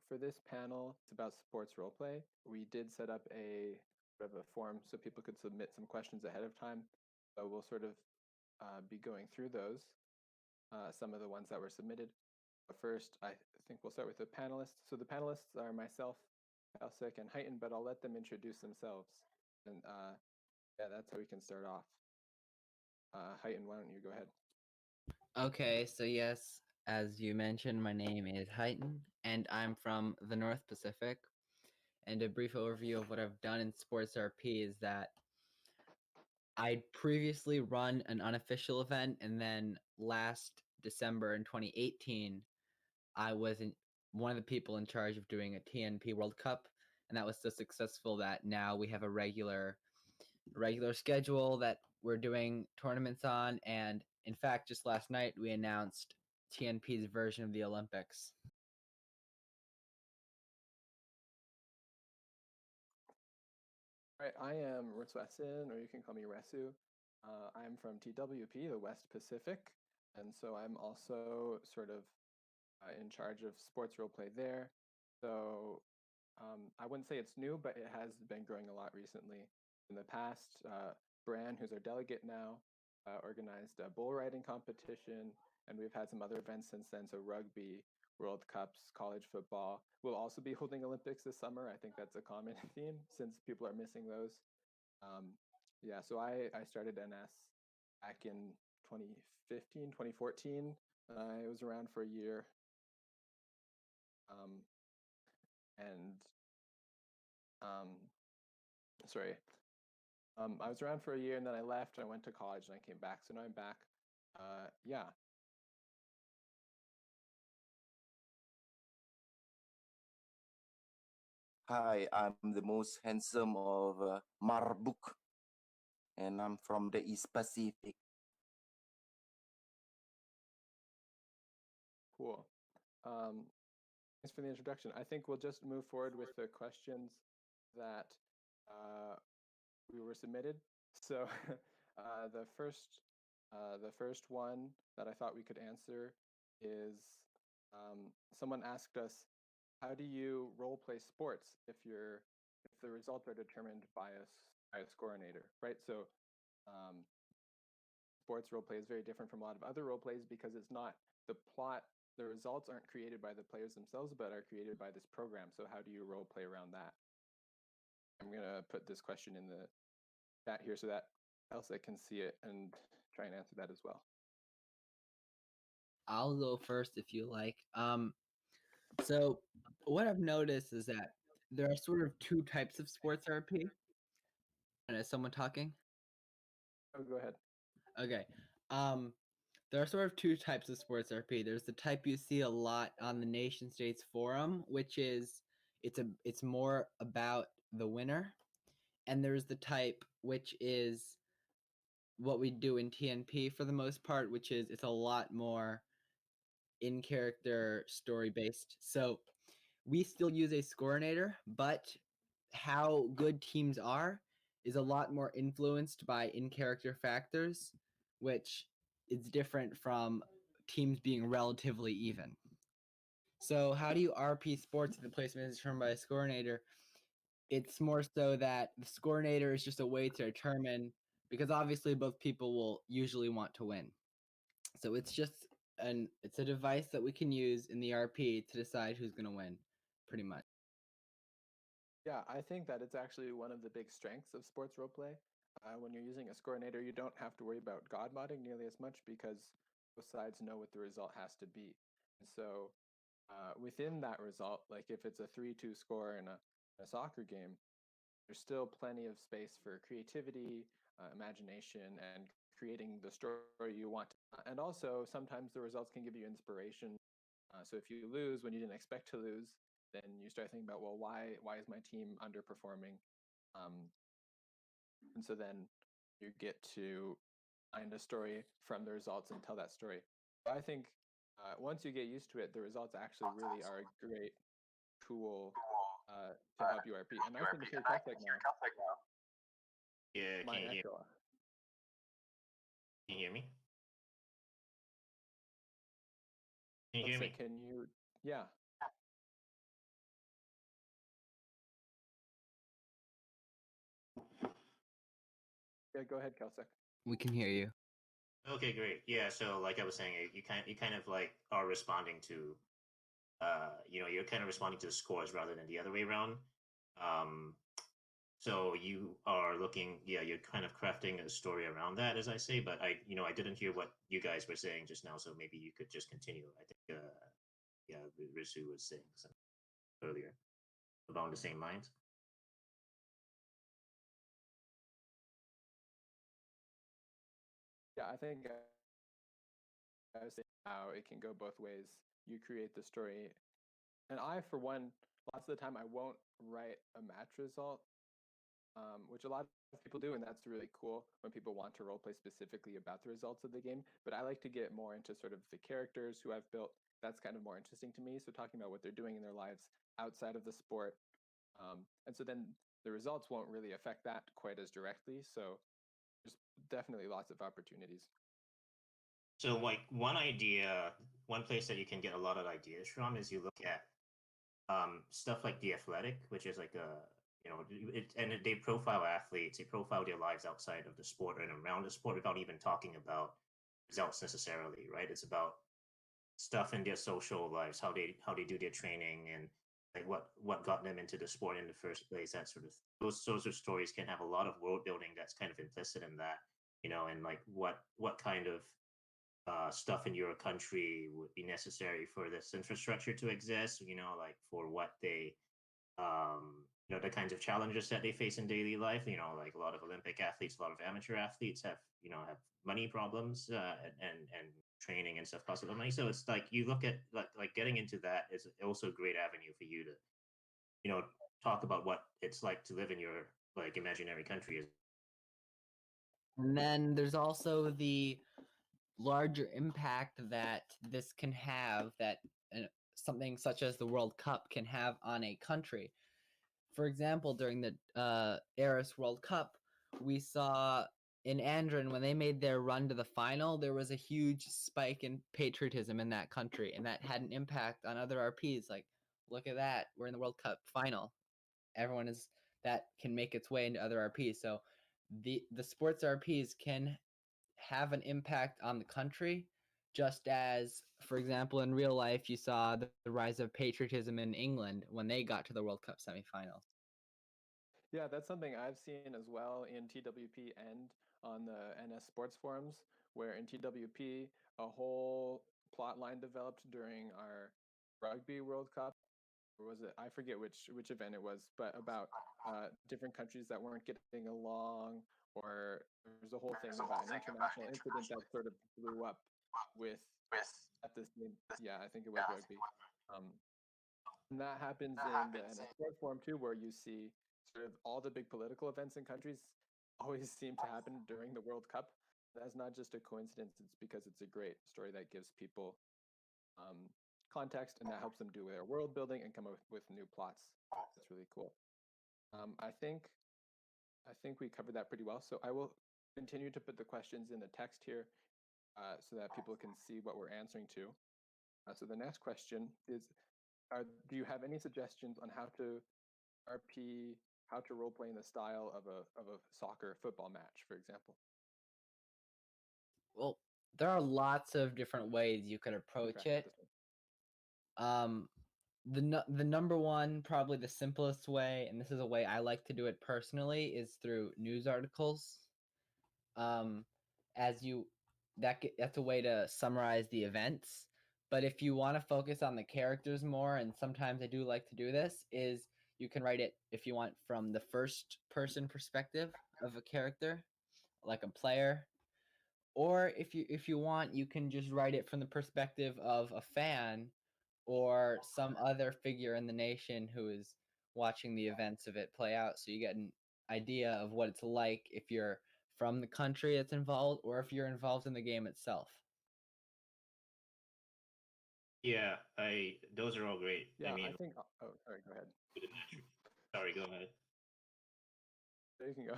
for this panel, it's about sports roleplay. We did set up a sort of a form so people could submit some questions ahead of time. So we'll sort of be going through those, some of the ones that were submitted. But first, I think we'll start with the panelists. So the panelists are myself, Elsic, and Heighton, but I'll let them introduce themselves. And yeah, that's how we can start off. Heighton, why don't you go ahead? Okay, so yes, as you mentioned, my name is Heighton, and I'm from the North Pacific. And a brief overview of what I've done in sports RP is that I previously run an unofficial event, and then last December in 2018, I was one of the people in charge of doing a TNP World Cup, and that was so successful that now we have a regular schedule that we're doing tournaments on. And in fact, just last night we announced TNP's version of the Olympics. All right, I am Ritsuasin, or you can call me Resu. I'm from TWP, the West Pacific, and so I'm also sort of in charge of sports roleplay there. So I wouldn't say it's new, but it has been growing a lot recently. In the past, Bran, who's our delegate now, organized a bull riding competition, and we've had some other events since then. So rugby, World Cups, college football. We'll also be holding Olympics this summer. I think that's a common theme since people are missing those. Yeah, so I started NS back in 2015, 2014. I was around for a year. And sorry, I was around for a year and then I left and I went to college and I came back. So now I'm back. Yeah. Hi, I'm the most handsome of Marbuk, and I'm from the East Pacific. Cool. Thanks for the introduction. I think we'll just move forward with the questions that we were submitted. So the first one that I thought we could answer is someone asked us, how do you role play sports if the results are determined by a Scorinator, right? So sports role play is very different from a lot of other role plays because it's not the plot. The results aren't created by the players themselves, but are created by this program. So how do you role play around that? I'm gonna put this question in the chat here so that Elsa can see it and try and answer that as well. I'll go first if you like. So what I've noticed is that there are sort of two types of sports RP. And is someone talking? Oh, go ahead. Okay. There are sort of two types of sports RP. There's the type you see a lot on the nation states forum, which is it's more about the winner. And there's the type which is what we do in TNP for the most part, which is it's a lot more in character story based. So we still use a Scorinator, but how good teams are is a lot more influenced by in character factors, which is different from teams being relatively even. So how do you RP sports if the placement is determined by a Scorinator? It's more so that the Scorinator is just a way to determine, because obviously both people will usually want to win. So it's just it's a device that we can use in the RP to decide who's going to win, pretty much. Yeah, I think that it's actually one of the big strengths of sports roleplay. When you're using a Scorinator, you don't have to worry about god modding nearly as much because both sides know what the result has to be. And so within that result, like if it's a 3-2 score in a soccer game, there's still plenty of space for creativity, imagination, and creating the story you want. And also, sometimes the results can give you inspiration. So if you lose when you didn't expect to lose, then you start thinking about, well, why is my team underperforming? And so then you get to find a story from the results and tell that story. I think once you get used to it, the results actually really are a great tool to help you RP. And I can hear Catholic now. Yeah, My can you hear? echo. Can you hear me? Can you hear me? Can you? Yeah. Yeah, go ahead, Kelsek. We can hear you. Okay, great. Yeah, so like I was saying, you kind of like are responding to, you're kind of responding to the scores rather than the other way around. So you are looking, yeah, you're kind of crafting a story around that, as I say. But I didn't hear what you guys were saying just now, so maybe you could just continue. I think, yeah, Risu was saying something earlier along the same lines. Yeah, I think I was saying how it can go both ways. You create the story, and I, for one, lots of the time I won't write a match result, which a lot of people do, and that's really cool when people want to roleplay specifically about the results of the game. But I like to get more into sort of the characters who I've built. That's kind of more interesting to me. So talking about what they're doing in their lives outside of the sport, and so then the results won't really affect that quite as directly. So there's definitely lots of opportunities. So, like one place that you can get a lot of ideas from is you look at stuff like The Athletic, which is like they profile athletes, they profile their lives outside of the sport and around the sport without even talking about results necessarily, right? It's about stuff in their social lives, how they do their training, and like what got them into the sport in the first place. That sort of those sorts of stories can have a lot of world building that's kind of implicit in that, and like what kind of stuff in your country would be necessary for this infrastructure to exist, like for what they the kinds of challenges that they face in daily life, like a lot of Olympic athletes, a lot of amateur athletes have money problems, and training and stuff costs a lot of money. So it's like you look at like getting into that is also a great avenue for you to talk about what it's like to live in your like imaginary country. And then there's also the larger impact that this can have, that something such as the World Cup can have on a country. For example, during the Eris World Cup, we saw in Andron, when they made their run to the final, there was a huge spike in patriotism in that country, and that had an impact on other RPs. Like, look at that, we're in the World Cup final. That can make its way into other RPs. So the sports RPs can have an impact on the country, just as, for example, in real life, you saw the rise of patriotism in England when they got to the World Cup semifinals. Yeah, that's something I've seen as well in TWP and on the NS sports forums, where in TWP, a whole plot line developed during our Rugby World Cup. Or was it? I forget which event it was, but about different countries that weren't getting along, or there was a whole thing about an international incident that sort of blew up with at the same. Yeah, I think it was rugby. And that happens in the NS sport form too, where you see sort of all the big political events in countries always seem to happen during the World Cup. That's not just a coincidence, it's because it's a great story that gives people context, and that helps them do their world building and come up with new plots. That's really cool. I think we covered that pretty well. So I will continue to put the questions in the text here so that people can see what we're answering to. So the next question is, do you have any suggestions on how to RP, how to role play in the style of a soccer football match, for example? Well, there are lots of different ways you could approach it. The number one, probably the simplest way, and this is a way I like to do it personally, is through news articles. That's a way to summarize the events. But if you want to focus on the characters more, and sometimes I do like to do this, is you can write it, if you want, from the first person perspective of a character, like a player. Or if you want, you can just write it from the perspective of a fan or some other figure in the nation who is watching the events of it play out, so you get an idea of what it's like if you're from the country that's involved or if you're involved in the game itself. Yeah, those are all great. Yeah, I mean, I think. Oh, sorry. Go ahead. Sorry, go ahead. There you can go.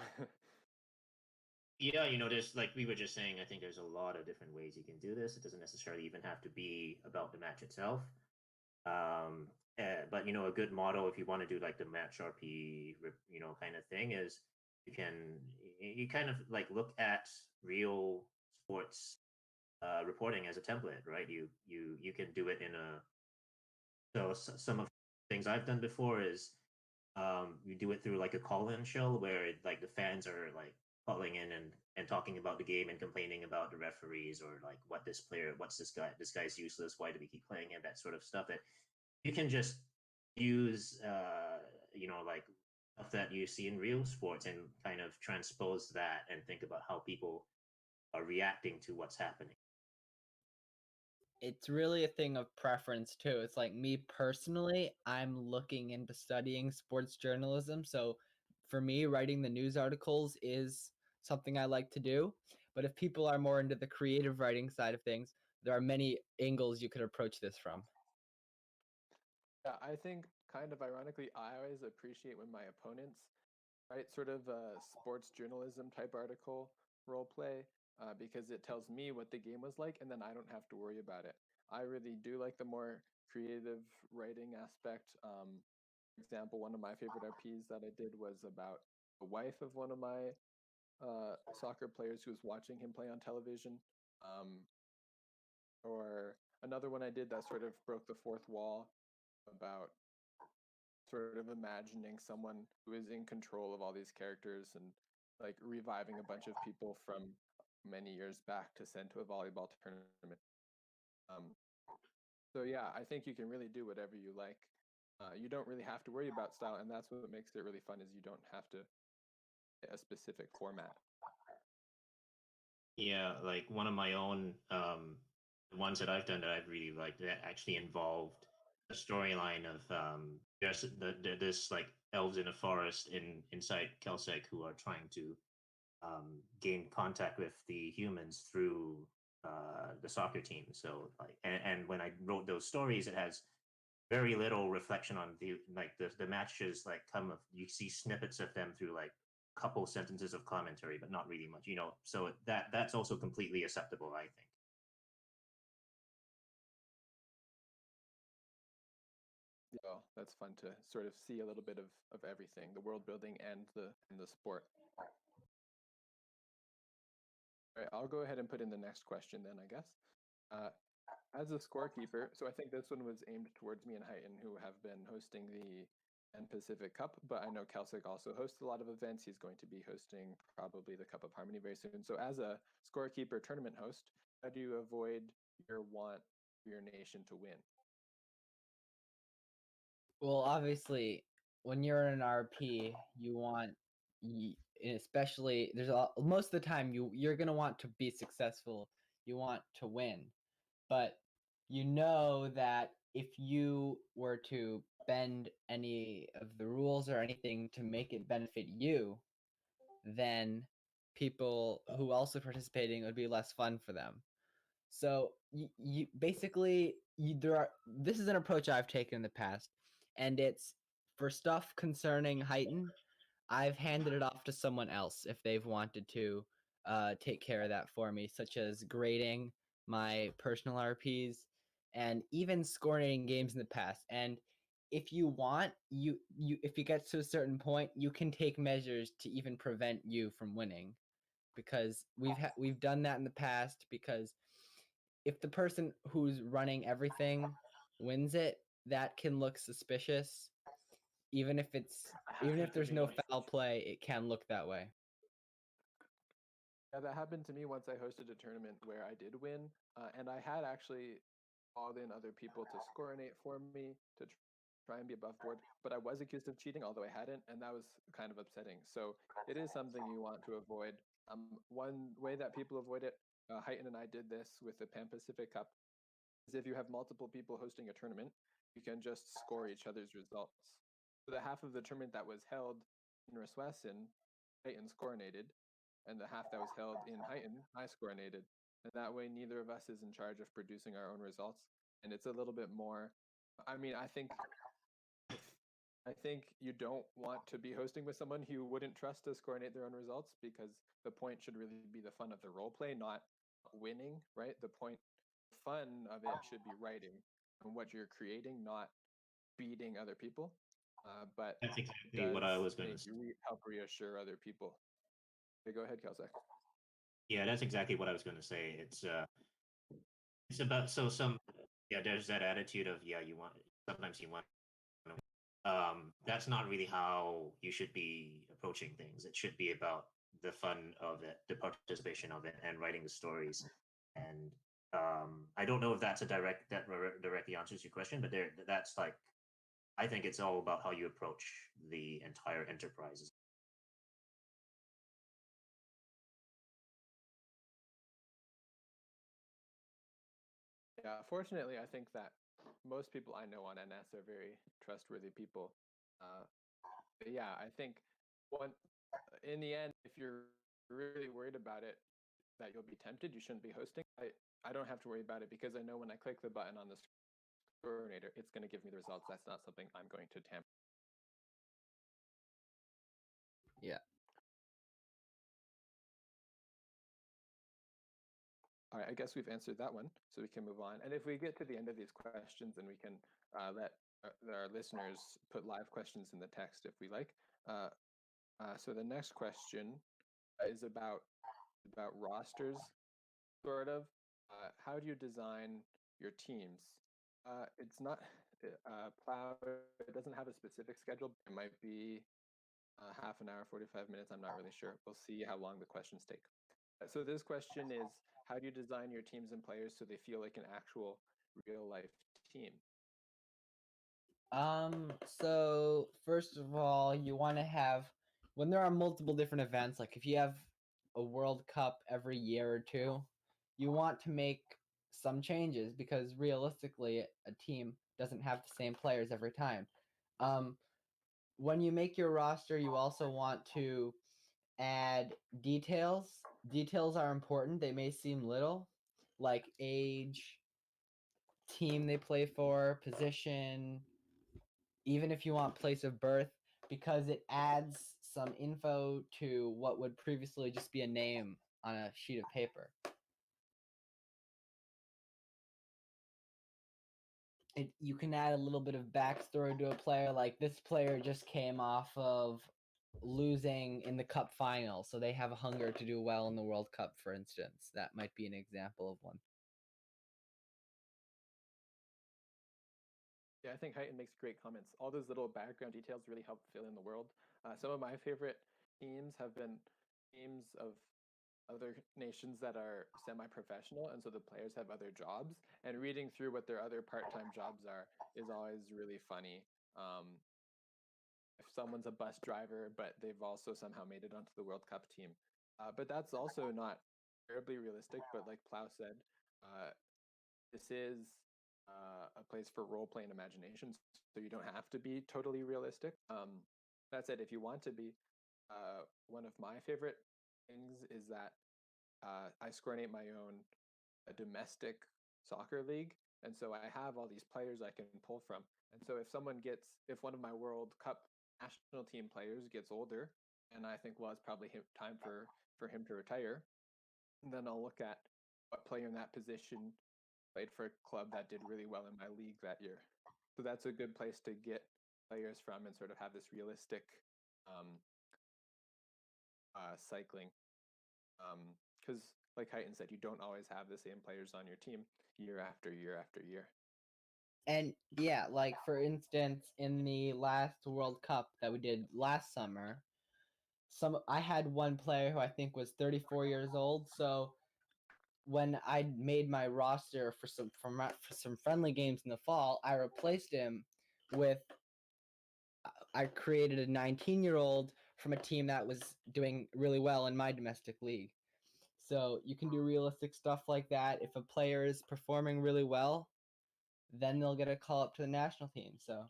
Yeah, there's like we were just saying, I think there's a lot of different ways you can do this. It doesn't necessarily even have to be about the match itself. But a good model if you want to do like the match RP, kind of thing is you kind of like look at real sports reporting as a template, right? You can do it in a some of the things I've done before is you do it through like a call-in show where like the fans are like calling in and talking about the game and complaining about the referees or like what's this guy's useless, why do we keep playing him, that sort of stuff that you can just use like stuff that you see in real sports and kind of transpose that and think about how people are reacting to what's happening. It's really a thing of preference too. It's like me personally, I'm looking into studying sports journalism. So for me, writing the news articles is something I like to do. But if people are more into the creative writing side of things, there are many angles you could approach this from. Yeah, I think kind of ironically, I always appreciate when my opponents write sort of a sports journalism type article, role play, because it tells me what the game was like, and then I don't have to worry about it. I really do like the more creative writing aspect. For example, one of my favorite RPs that I did was about the wife of one of my soccer players who was watching him play on television. Or another one I did that sort of broke the fourth wall about sort of imagining someone who is in control of all these characters and like reviving a bunch of people from many years back to send to a volleyball tournament. Um, so yeah, I think you can really do whatever you like. You don't really have to worry about style, and that's what makes it really fun. Is you don't have to a specific format. Yeah, like one of my own the ones that I've done that I've really liked that actually involved a storyline of this like elves in a forest inside Kelsec who are trying to gain contact with the humans through the soccer team. So like and when I wrote those stories, it has very little reflection on the matches like come of you see snippets of them through like a couple sentences of commentary but not really much, so that's also completely acceptable, I think. So that's fun to sort of see a little bit of everything, the world building and the sport. All right, I'll go ahead and put in the next question then, I guess. As a scorekeeper, so I think this one was aimed towards me and Heighton, who have been hosting the Pan Pacific Cup, but I know Kelsik also hosts a lot of events. He's going to be hosting probably the Cup of Harmony very soon. So as a scorekeeper tournament host, how do you avoid your want for your nation to win? Well, obviously, when you're in an RP, you want, especially most of the time you're gonna want to be successful. You want to win, but you know that if you were to bend any of the rules or anything to make it benefit you, then people who also participating, it would be less fun for them. So you basically this is an approach I've taken in the past, and it's for stuff concerning Heighten, I've handed it off to someone else if they've wanted to take care of that for me, such as grading my personal RPs and even scoring games in the past. And if you want, you if you get to a certain point, you can take measures to even prevent you from winning, because we've done that in the past. Because if the person who's running everything wins it, that can look suspicious. Even if there's no foul play, it can look that way. Yeah, that happened to me once I hosted a tournament where I did win, and I had actually called in other people to scorinate for me to try and be above board, but I was accused of cheating, although I hadn't, and that was kind of upsetting. So it is something you want to avoid. One way that people avoid it, Heighton and I did this with the Pan Pacific Cup, is if you have multiple people hosting a tournament, you can just score each other's results. So the half of the tournament that was held in Reswesson, Heighton scorinated, and the half that was held in Heighton, I scorinated. And that way, neither of us is in charge of producing our own results. And it's a little bit more. I mean, I think you don't want to be hosting with someone who wouldn't trust to scorinate their own results, because the point should really be the fun of the role play, not winning, right? The fun of it should be writing and what you're creating, not beating other people. but That's exactly what I was going to say. help reassure other people. Okay, go ahead, Kelzak. Yeah, that's exactly what I was going to say. It's about there's that attitude of you want sometimes you want that's not really how you should be approaching things. It should be about the fun of it, the participation of it, and writing the stories. And I don't know if that's directly answers your question, but that's like I think it's all about how you approach the entire enterprise. Yeah, fortunately, I think that most people I know on NS are very trustworthy people. But yeah, I think in the end, if you're really worried about it, that you'll be tempted, you shouldn't be hosting. I don't have to worry about it because I know when I click the button on the Scorinator, it's going to give me the results. That's not something I'm going to tamper. Yeah. All right, I guess we've answered that one, so we can move on. And if we get to the end of these questions, then we can let our listeners put live questions in the text if we like. So the next question is about rosters, sort of. How do you design your teams? It's not Plow. It doesn't have a specific schedule. It might be half an hour, 45 minutes. I'm not really sure. We'll see how long the questions take. So this question is, how do you design your teams and players so they feel like an actual real life team? So first of all, you want to have, when there are multiple different events, like if you have a World Cup every year or two, you want to make some changes because realistically, a team doesn't have the same players every time. When you make your roster, you also want to add details. Details are important. They may seem little, like age, team they play for, position, even if you want place of birth, because it adds some info to what would previously just be a name on a sheet of paper. You can add a little bit of backstory to a player, like this player just came off of losing in the cup final, so they have a hunger to do well in the World Cup, for instance. That might be an example of one. Yeah, I think Heighton makes great comments. All those little background details really help fill in the world. Some of my favorite teams have been teams of other nations that are semi-professional, and so the players have other jobs. And reading through what their other part-time jobs are is always really funny. If someone's a bus driver, but they've also somehow made it onto the World Cup team. But that's also not terribly realistic. But like Plow said, this is a place for role play and imagination, so you don't have to be totally realistic. That said, if you want to be, one of my favorite things is that I scorinate my own domestic soccer league, and so I have all these players I can pull from. And so if one of my World Cup national team players gets older, and I think, well, it's probably time for him to retire, and then I'll look at what player in that position played for a club that did really well in my league that year. So that's a good place to get players from and sort of have this realistic cycling. Because, like Heighton said, you don't always have the same players on your team year after year after year. And yeah, like for instance, in the last World Cup that we did last summer, I had one player who I think was 34 years old. So when I made my roster for some friendly games in the fall, I replaced him with I created a 19-year-old from a team that was doing really well in my domestic league. So you can do realistic stuff like that. If a player is performing really well, then they'll get a call up to the national team. So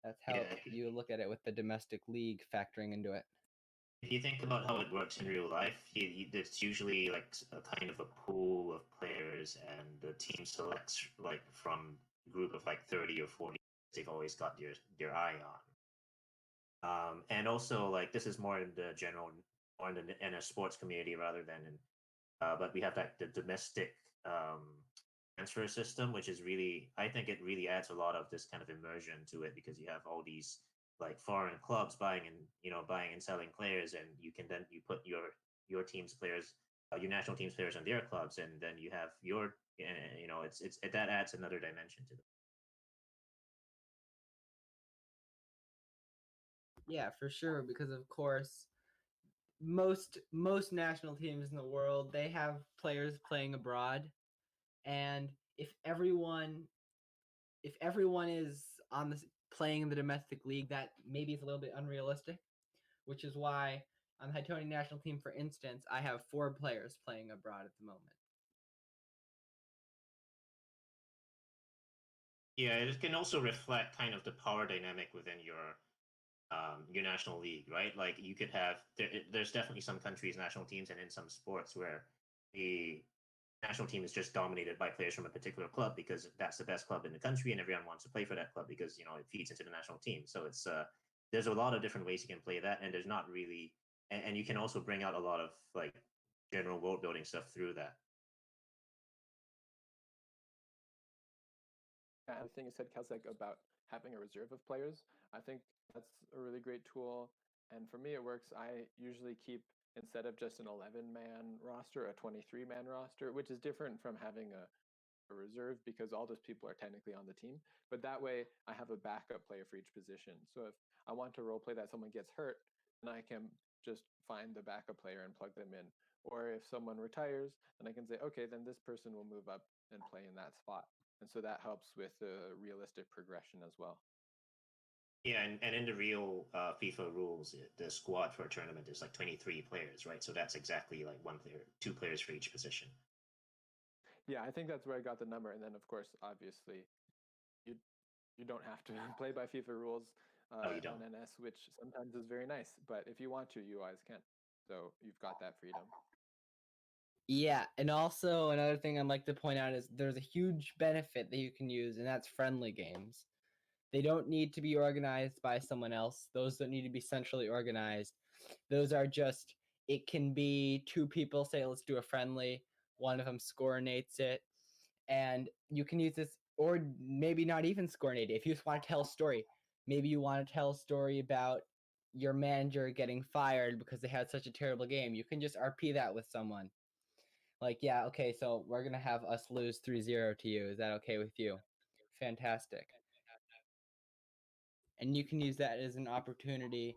that's how you look at it with the domestic league factoring into it. If you think about how it works in real life, it's usually like a kind of a pool of players, and the team selects like from a group of like 30 or 40 they've always got their eye on. And also, like, this is more in the general, more in a sports community rather than in, but we have the domestic transfer system, which is really, I think it really adds a lot of this kind of immersion to it because you have all these like foreign clubs buying and selling players, and you put your team's players, your national team's players on their clubs, and then you have your that adds another dimension to it. Yeah, for sure, because of course most national teams in the world, they have players playing abroad, and if everyone is on this playing in the domestic league, that maybe is a little bit unrealistic, which is why on the Hitonian national team, for instance, I have 4 players playing abroad at the moment. Yeah, it can also reflect kind of the power dynamic within your national league, right? Like you could have there's definitely some countries' national teams and in some sports where the national team is just dominated by players from a particular club because that's the best club in the country and everyone wants to play for that club because it feeds into the national team. So it's there's a lot of different ways you can play that, and there's not really and you can also bring out a lot of like general world building stuff through that. And the thing you said, Kelsek, about having a reserve of players, I think that's a really great tool. And for me, it works. I usually keep, instead of just an 11-man roster, a 23-man roster, which is different from having a reserve because all those people are technically on the team. But that way, I have a backup player for each position. So if I want to role play that someone gets hurt, then I can just find the backup player and plug them in. Or if someone retires, then I can say, okay, then this person will move up and play in that spot. And so that helps with the realistic progression as well. Yeah, and in the real FIFA rules, the squad for a tournament is like 23 players, right? So that's exactly like 1 player, 2 players for each position. Yeah, I think that's where I got the number. And then, of course, obviously, you don't have to play by FIFA rules No, you don't. on NS, which sometimes is very nice. But if you want to, you always can. So you've got that freedom. Yeah, and also another thing I'd like to point out is there's a huge benefit that you can use, and that's friendly games. They don't need to be organized by someone else. Those don't need to be centrally organized. Those are just, it can be 2 people say, let's do a friendly. One of them scorinates it. And you can use this, or maybe not even scorinate it. If you just want to tell a story, maybe you want to tell a story about your manager getting fired because they had such a terrible game. You can just RP that with someone. Like, yeah, okay, so we're going to have us lose 3-0 to you. Is that okay with you? Fantastic. And you can use that as an opportunity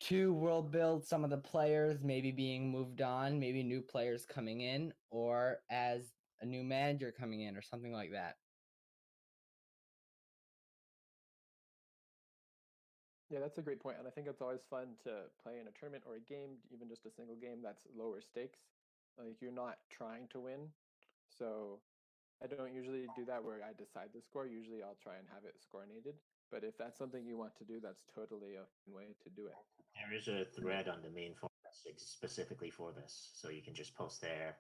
to world build some of the players maybe being moved on, maybe new players coming in, or as a new manager coming in or something like that. Yeah, that's a great point. And I think it's always fun to play in a tournament or a game, even just a single game that's lower stakes. Like you're not trying to win. So I don't usually do that where I decide the score. Usually I'll try and have it scorinated. But if that's something you want to do, that's totally a way to do it. There is a thread on the main forum specifically for this, so you can just post there.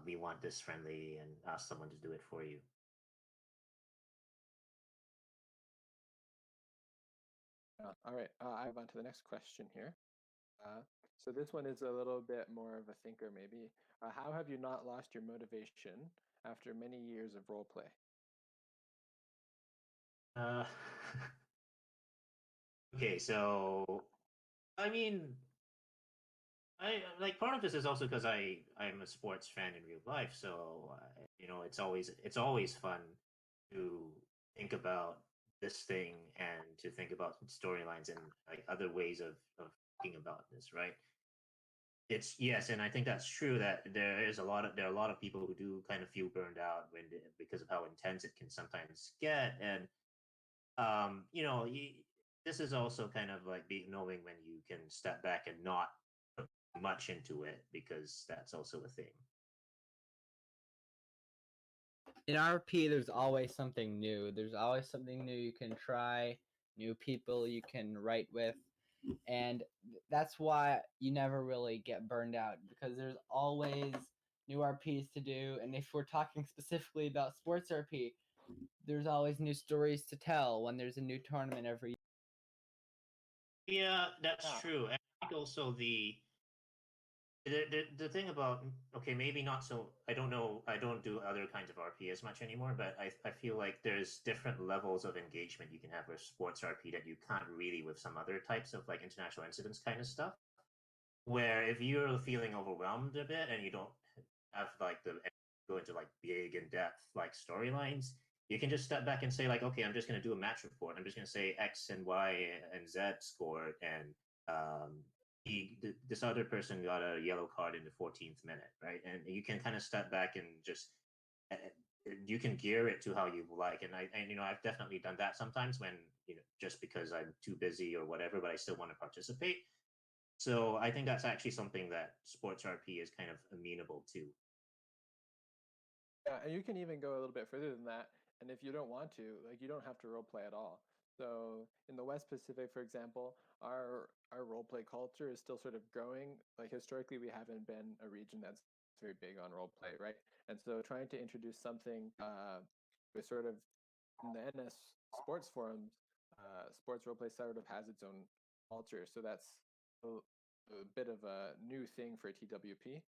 We want this friendly, and ask someone to do it for you. All right, I move on to the next question here. So this one is a little bit more of a thinker, maybe. How have you not lost your motivation after many years of role play? Uh, okay, so I mean, I like part of this is also because I'm a sports fan in real life, so it's always fun to think about this thing and to think about storylines and like other ways of thinking about this, right? It's yes, and I think that's true that there are a lot of people who do kind of feel burned out because of how intense it can sometimes get, and you know, this is also kind of like being knowing when you can step back and not put much into it because that's also a thing. In RP, there's always something new. There's always something new you can try, new people you can write with. And that's why you never really get burned out because there's always new RPs to do. And if we're talking specifically about sports RP, there's always new stories to tell when there's a new tournament every year. Yeah, that's Yeah. true. And I think also The thing about, okay, maybe not so, I don't know, I don't do other kinds of RP as much anymore, but I feel like there's different levels of engagement you can have with sports RP that you can't really with some other types of like international incidents kind of stuff. Where if you're feeling overwhelmed a bit and you don't have like the go into like big in depth like storylines, you can just step back and say like, okay, I'm just going to do a match report. I'm just going to say X and Y and Z scored, and um, this other person got a yellow card in the 14th minute, right? And you can kind of step back and just you can gear it to how you like. And you know, I've definitely done that sometimes when, you know, just because I'm too busy or whatever, but I still want to participate. So I think that's actually something that sports RP is kind of amenable to. Yeah, and you can even go a little bit further than that. And if you don't want to, like, you don't have to role play at all. So in the West Pacific, for example, our role play culture is still sort of growing. Like historically, we haven't been a region that's very big on role play, right? And so trying to introduce something with sort of in the NS sports forums, sports role play sort of has its own culture. So that's a bit of a new thing for TWP.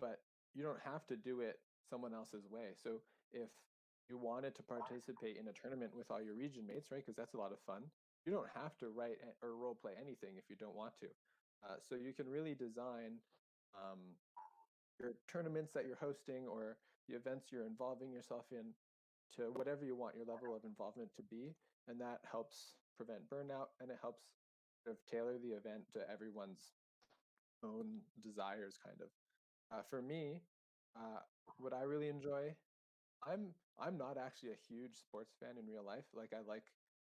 But you don't have to do it someone else's way. So if you wanted to participate in a tournament with all your region mates, right? Because that's a lot of fun. You don't have to write or role play anything if you don't want to. So you can really design your tournaments that you're hosting or the events you're involving yourself in to whatever you want your level of involvement to be. And that helps prevent burnout and it helps sort of tailor the event to everyone's own desires, kind of. For me, what I really enjoy, I'm not actually a huge sports fan in real life. Like I like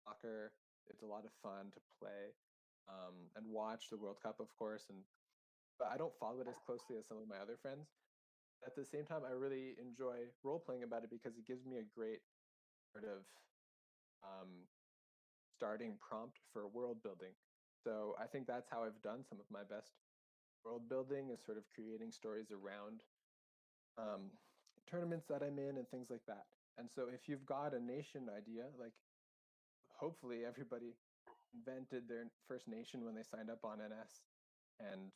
soccer; it's a lot of fun to play and watch the World Cup, of course. But I don't follow it as closely as some of my other friends. At the same time, I really enjoy role playing about it because it gives me a great sort of um, starting prompt for world building. So I think that's how I've done some of my best world building is sort of creating stories around um, tournaments that I'm in and things like that. And so if you've got a nation idea, like hopefully everybody invented their first nation when they signed up on NS, and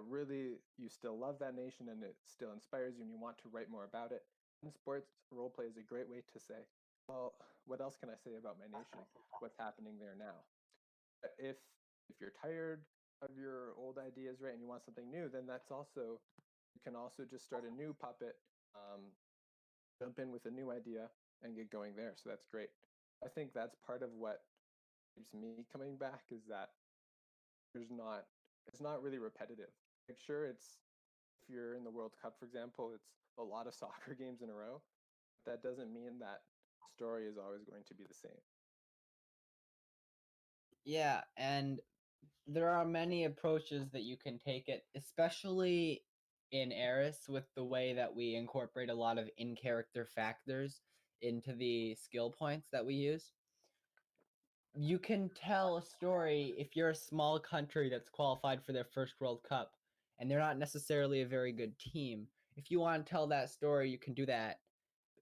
really you still love that nation and it still inspires you and you want to write more about it. And sports roleplay is a great way to say, well, what else can I say about my nation? What's happening there now? If you're tired of your old ideas, right, and you want something new, then that's also you can also just start a new puppet, jump in with a new idea, and get going there. So that's great. I think that's part of what keeps me coming back is that there's not it's not really repetitive. Like sure, it's if you're in the World Cup, for example, it's a lot of soccer games in a row. But that doesn't mean that story is always going to be the same. Yeah, and there are many approaches that you can take it, especially in Eris with the way that we incorporate a lot of in-character factors into the skill points that we use. You can tell a story if you're a small country that's qualified for their first World Cup and they're not necessarily a very good team. If you want to tell that story, you can do that.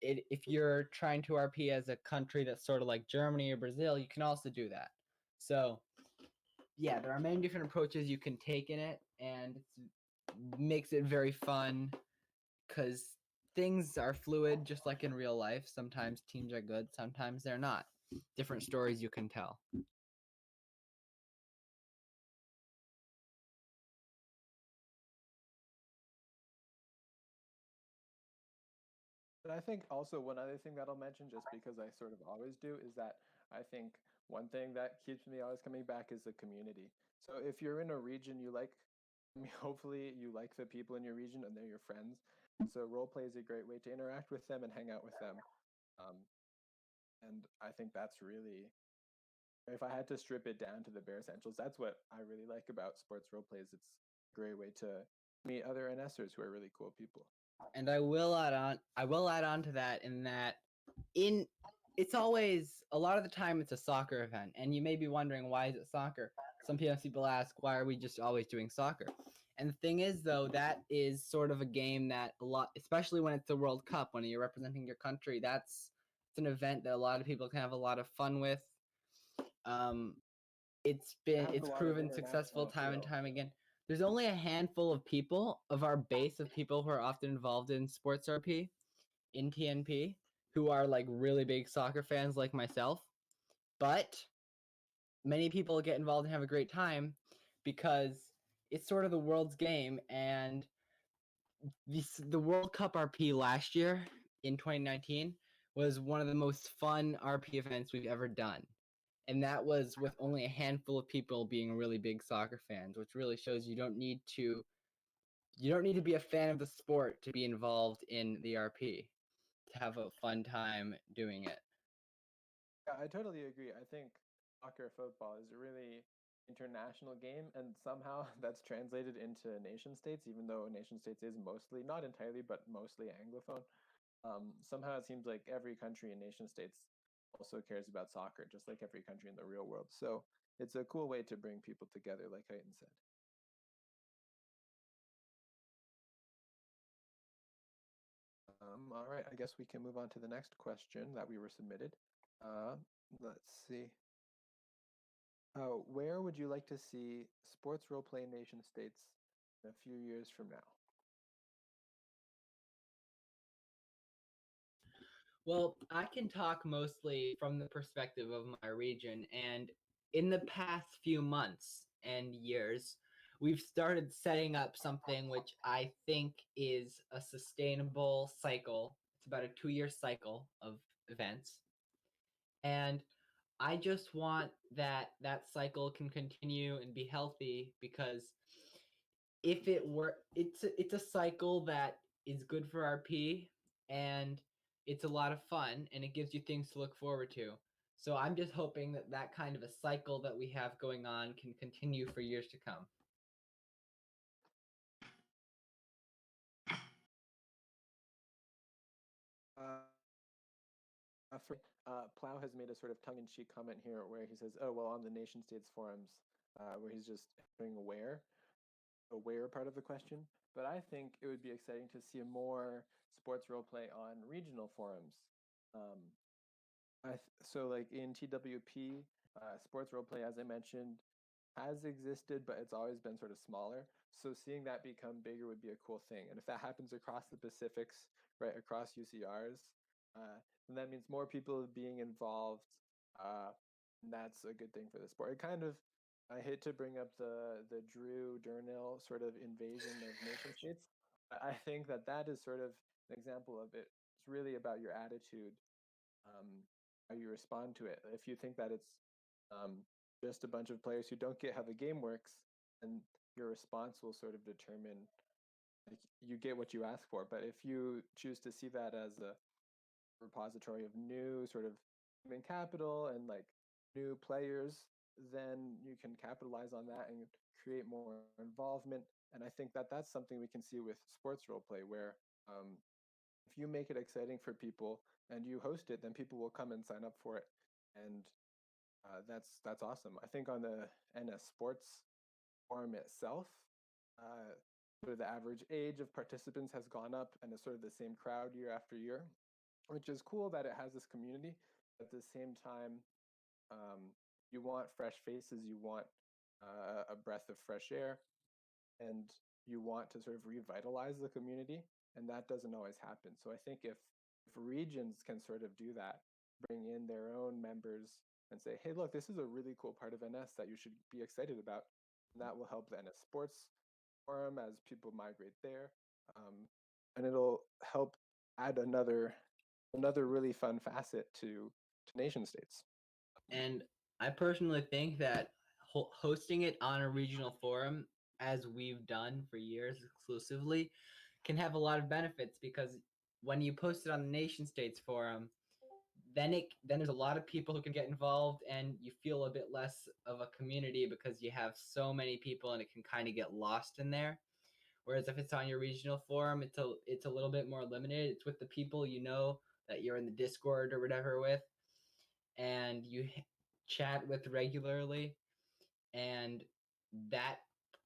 If you're trying to RP as a country that's sort of like Germany or Brazil, you can also do that. So yeah, there are many different approaches you can take in it, and it makes it very fun because things are fluid, just like in real life. Sometimes teams are good, sometimes they're not. Different stories you can tell. But I think also one other thing that I'll mention, just because I sort of always do, is that I think one thing that keeps me always coming back is the community. So if you're in a region you like, I mean, hopefully you like the people in your region and they're your friends. So roleplay is a great way to interact with them and hang out with them. Um, and I think that's really, if I had to strip it down to the bare essentials, that's what I really like about sports roleplays. It's a great way to meet other NSers who are really cool people. And I will add on to that in that it's always a lot of the time it's a soccer event, and you may be wondering why is it soccer? Sometimes people ask why are we just always doing soccer? And the thing is though, that is sort of a game that a lot, especially when it's the World Cup, when you're representing your country, it's an event that a lot of people can have a lot of fun with. It's It has a lot of proven successful international time and appeal. time again. there's only a handful of people of our base of people who are often involved in sports RP in TNP who are like really big soccer fans like myself. But many people get involved and have a great time because it's sort of the world's game. And the World Cup RP last year in 2019 was one of the most fun RP events we've ever done. And that was with only a handful of people being really big soccer fans, which really shows you don't need to be a fan of the sport to be involved in the RP, to have a fun time doing it. Yeah, I totally agree. I think soccer football is a really international game, and somehow that's translated into nation states, even though nation states is mostly, not entirely, but mostly Anglophone. Somehow it seems like every country in nation states also cares about soccer, just like every country in the real world. So it's a cool way to bring people together, like Heighton said. All right, I guess we can move on to the next question that we were submitted. Let's see. Where would you like to see sports roleplay nation states in a few years from now? Well, I can talk mostly from the perspective of my region, and in the past few months and years, we've started setting up something which I think is a sustainable cycle. It's about a 2-year cycle of events. And I just want that cycle can continue and be healthy, because if it were, it's a cycle that is good for RP, and it's a lot of fun, and it gives you things to look forward to. So I'm just hoping that that kind of a cycle that we have going on can continue for years to come. Plow has made a sort of tongue-in-cheek comment here where he says, "Oh, well, on the nation states forums," where he's just answering aware part of the question. But I think it would be exciting to see more sports roleplay on regional forums. Um, so like in TWP, sports roleplay, as I mentioned, has existed, but it's always been sort of smaller. So seeing that become bigger would be a cool thing. And if that happens across the Pacifics, right, across UCRs, then that means more people being involved. And that's a good thing for the sport. It kind of, I hate to bring up the Drew Durnell sort of invasion of nation states. I think that that is sort of an example of it. It's really about your attitude, how you respond to it. If you think that it's just a bunch of players who don't get how the game works, and your response will sort of determine, like, you get what you ask for. But if you choose to see that as a repository of new sort of human capital and like new players, then you can capitalize on that and create more involvement. And I think that that's something we can see with sports roleplay, where if you make it exciting for people and you host it, then people will come and sign up for it. And that's awesome. I think on the NS Sports forum itself, sort of the average age of participants has gone up, and it's sort of the same crowd year after year, which is cool that it has this community. At the same time, you want fresh faces, you want a breath of fresh air, and you want to sort of revitalize the community, and that doesn't always happen. So I think if regions can sort of do that, bring in their own members and say, hey, look, this is a really cool part of NS that you should be excited about, and that will help the NS Sports Forum as people migrate there, and it'll help add another really fun facet to nation states. And I personally think that hosting it on a regional forum, as we've done for years exclusively, can have a lot of benefits, because when you post it on the nation states forum, then there's a lot of people who can get involved, and you feel a bit less of a community because you have so many people and it can kind of get lost in there. Whereas if it's on your regional forum, it's a little bit more limited. It's with the people you know that you're in the Discord or whatever with, and you chat with regularly, and that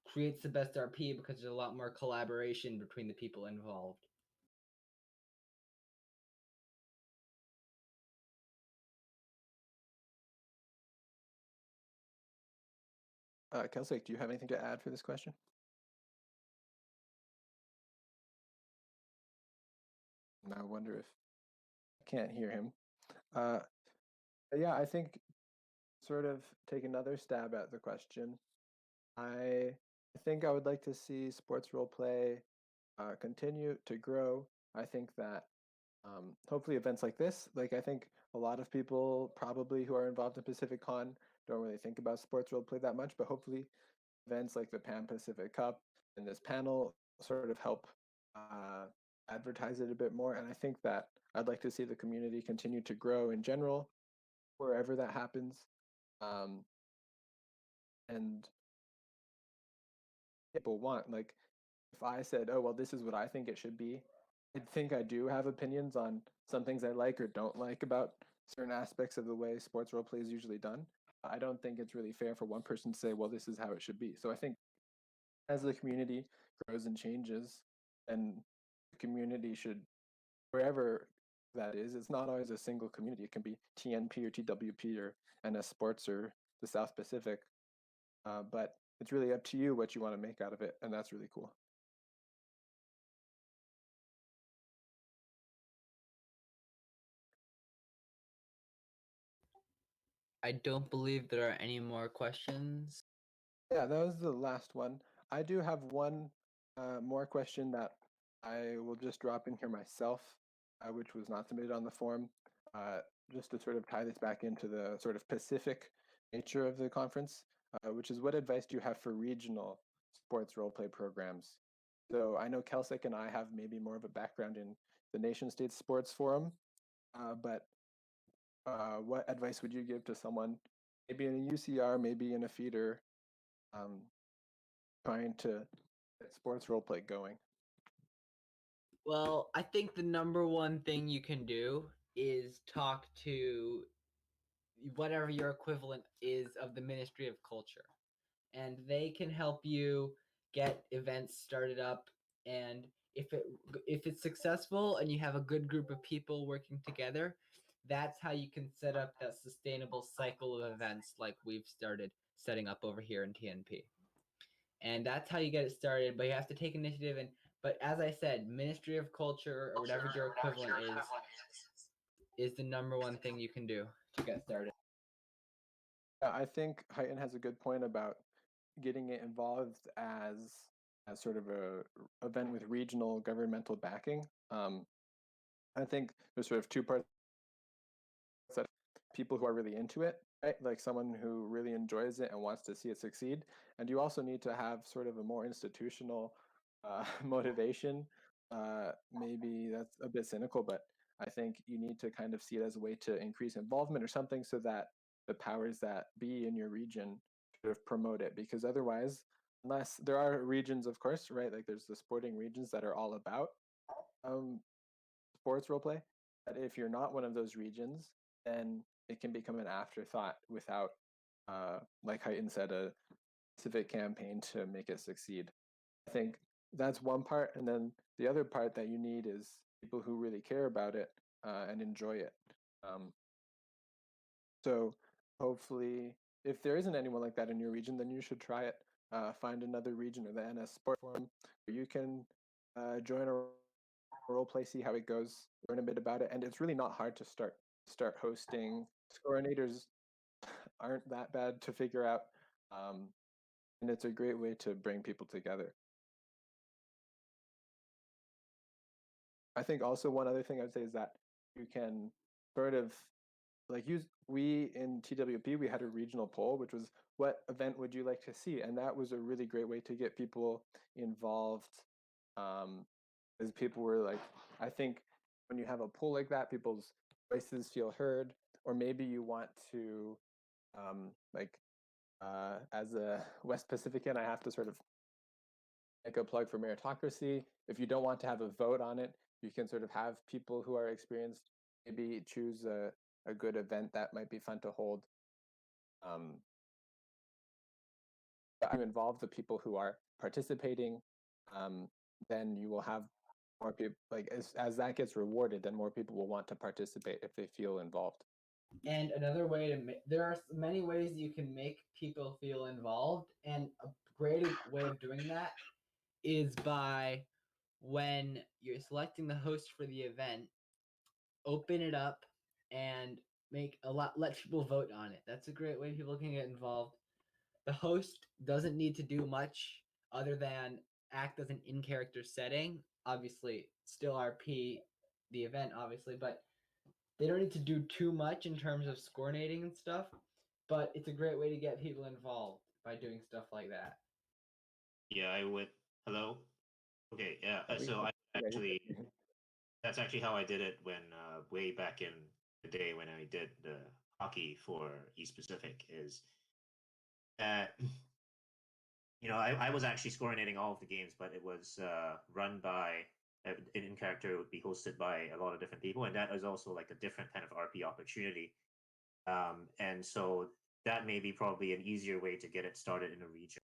creates the best RP because there's a lot more collaboration between the people involved. Kelsey, do you have anything to add for this question? And I wonder if I can't hear him. But yeah, I think sort of take another stab at the question. I think I would like to see sports role play continue to grow. I think that hopefully events like this, like I think a lot of people probably who are involved in Pacific Con don't really think about sports role play that much, but hopefully events like the Pan Pacific Cup and this panel sort of help advertise it a bit more. And I think that I'd like to see the community continue to grow in general, wherever that happens. And people want, like, if I said, oh, well, this is what I think it should be, I think I do have opinions on some things I like or don't like about certain aspects of the way sports role play is usually done. I don't think it's really fair for one person to say, well, this is how it should be. So I think as the community grows and changes, and the community should, wherever that is, it's not always a single community. It can be TNP or TWP or NS Sports or the South Pacific. But it's really up to you what you want to make out of it, and that's really cool. I don't believe there are any more questions. Yeah, that was the last one. I do have one more question that I will just drop in here myself, which was not submitted on the form, just to sort of tie this back into the sort of Pacific nature of the conference, which is what advice do you have for regional sports roleplay programs? So I know Kelsick and I have maybe more of a background in the nation state sports forum, but what advice would you give to someone, maybe in a UCR, maybe in a feeder, trying to get sports roleplay going? Well, I think the number one thing you can do is talk to whatever your equivalent is of the Ministry of Culture. And they can help you get events started up. And if it's successful and you have a good group of people working together, that's how you can set up that sustainable cycle of events like we've started setting up over here in TNP. And that's how you get it started, but you have to take initiative. And but as I said, Ministry of Culture or whatever your equivalent is the number one thing you can do to get started. Yeah, I think Heighton has a good point about getting it involved as sort of a event with regional governmental backing. I think there's sort of two parts: that people who are really into it, right? Like someone who really enjoys it and wants to see it succeed. And you also need to have sort of a more institutional motivation. Maybe that's a bit cynical, but I think you need to kind of see it as a way to increase involvement or something, so that the powers that be in your region sort of promote it. Because otherwise, unless there are regions, of course, right? Like there's the sporting regions that are all about sports roleplay. But if you're not one of those regions, then it can become an afterthought without, like Heighton said, a specific campaign to make it succeed. I think that's one part. And then the other part that you need is people who really care about it and enjoy it. So hopefully, if there isn't anyone like that in your region, then you should try it. Find another region or the NS Sport Forum where you can join a role play, see how it goes, learn a bit about it, and it's really not hard to start hosting. Scorinators aren't that bad to figure out, and it's a great way to bring people together. I think also one other thing I would say is that you can sort of like we in TWP, we had a regional poll, which was what event would you like to see? And that was a really great way to get people involved. As people were like, I think when you have a poll like that, people's voices feel heard, or maybe you want to, like, as a West Pacifican, I have to sort of make a plug for meritocracy. If you don't want to have a vote on it, you can sort of have people who are experienced maybe choose a good event that might be fun to hold. You involve the people who are participating, then you will have more people. Like as that gets rewarded, then more people will want to participate if they feel involved. And another way to there are many ways you can make people feel involved, and a great way of doing that is by when you're selecting the host for the event, open it up and let people vote on it. That's a great way people can get involved. The host doesn't need to do much other than act as an in-character setting. Obviously, still RP the event, obviously, but they don't need to do too much in terms of scorinating and stuff. But it's a great way to get people involved by doing stuff like that. Yeah, I would. Hello. Okay. Yeah. Yeah, So I yeah, actually that's actually how I did it when way back in the day when I did the hockey for East Pacific is that I was actually scorinating all of the games, but it was run by an in character would be hosted by a lot of different people, and that is also like a different kind of RP opportunity. And so that may be probably an easier way to get it started in a region.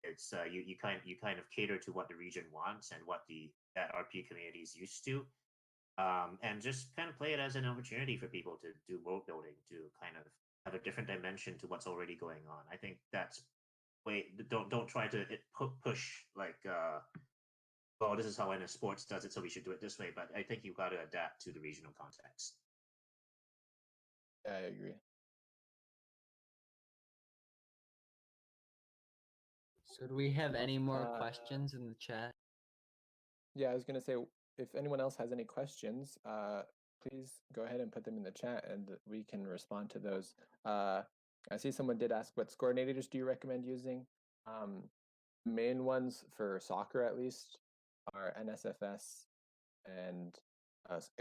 It's you kind of cater to what the region wants and what that RP community is used to, and just kind of play it as an opportunity for people to do world building, to kind of have a different dimension to what's already going on. I think that's don't try to push like well, this is how NS Sports does it, so we should do it this way. But I think you've got to adapt to the regional context. Yeah, I agree. So do we have any more questions in the chat? Yeah, I was gonna say, if anyone else has any questions, please go ahead and put them in the chat, and we can respond to those. I see someone did ask, what scorinators do you recommend using? Main ones for soccer, at least, are NSFS and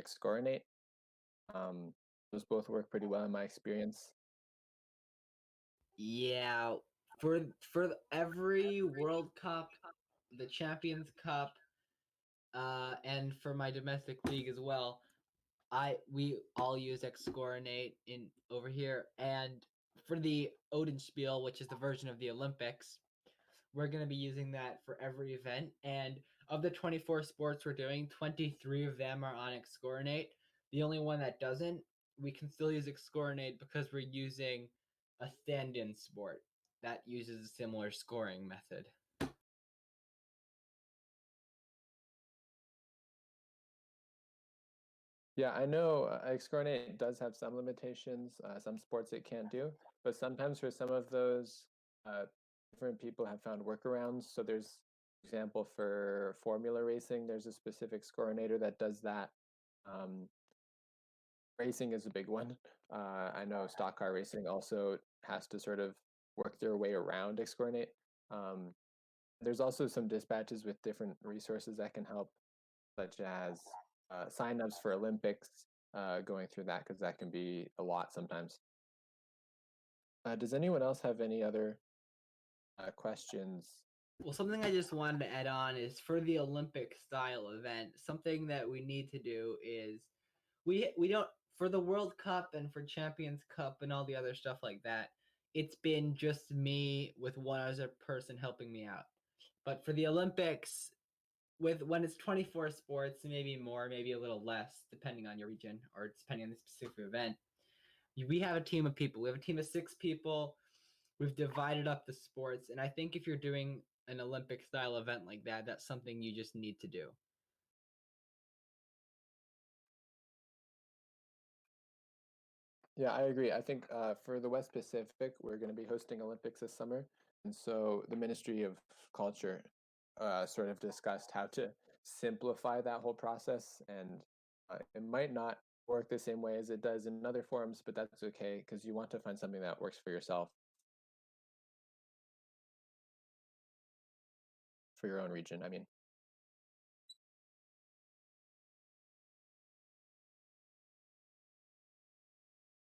Scorinate. Those both work pretty well in my experience. Yeah, for every World Cup, the Champions Cup, and for my domestic league as well, we all use Scorinate in over here, and for the Odin Spiel, which is the version of the Olympics, we're going to be using that for every event. And of the 24 sports we're doing, 23 of them are on Scorinate. The only one that doesn't, we can still use Scorinate because we're using a stand-in sport that uses a similar scoring method. Yeah, I know Scorinate does have some limitations. Some sports it can't do, but sometimes for some of those, different people have found workarounds. So there's, for example, for formula racing, there's a specific Scorinator that does that. Racing is a big one. I know stock car racing also has to sort of work their way around Xcoordinate. There's also some dispatches with different resources that can help, such as signups for Olympics, going through that, because that can be a lot sometimes. Does anyone else have any other questions? Well, something I just wanted to add on is for the Olympic style event, something that we need to do is we don't, for the World Cup and for Champions Cup and all the other stuff like that, it's been just me with one other person helping me out. But for the Olympics, when it's 24 sports, maybe more, maybe a little less, depending on your region or depending on the specific event, we have a team of people. We have a team of 6 people. We've divided up the sports, and I think if you're doing an Olympic style event like that, that's something you just need to do. Yeah, I agree. I think for the West Pacific, we're going to be hosting Olympics this summer. And so the Ministry of Culture sort of discussed how to simplify that whole process. And it might not work the same way as it does in other forums, but that's okay, because you want to find something that works for yourself, for your own region, I mean.